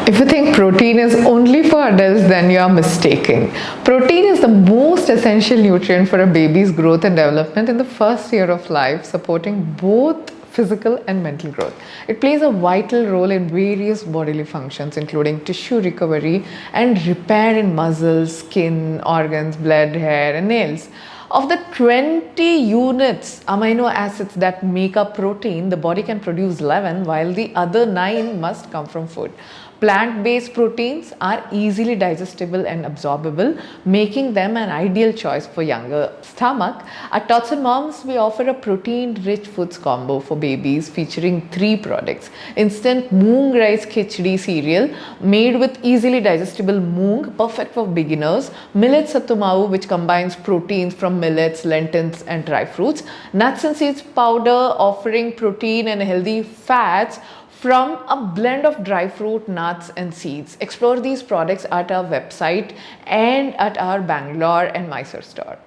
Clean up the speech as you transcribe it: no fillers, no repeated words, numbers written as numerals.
If you think protein is only for adults, then you are mistaken. Protein is the most essential nutrient for a baby's growth and development in the first year of life, supporting both physical and mental growth. It plays a vital role in various bodily functions, including tissue recovery and repair in muscles, skin, organs, blood, hair, and nails. Of the 20 units amino acids that make up protein, the body can produce 11, while the other 9 must come from food. Plant-based proteins are easily digestible and absorbable, making them an ideal choice for younger stomach. At Tots Moms, we offer a protein-rich foods combo for babies featuring 3 products. Instant moong rice khichdi cereal made with easily digestible moong, perfect for beginners. Millets Sathu Maavu, which combines proteins from millets, lentils, and dry fruits. Nuts and seeds powder, offering protein and healthy fats from a blend of dry fruit, nuts, and seeds. Explore these products at our website and at our Bangalore and Mysore store.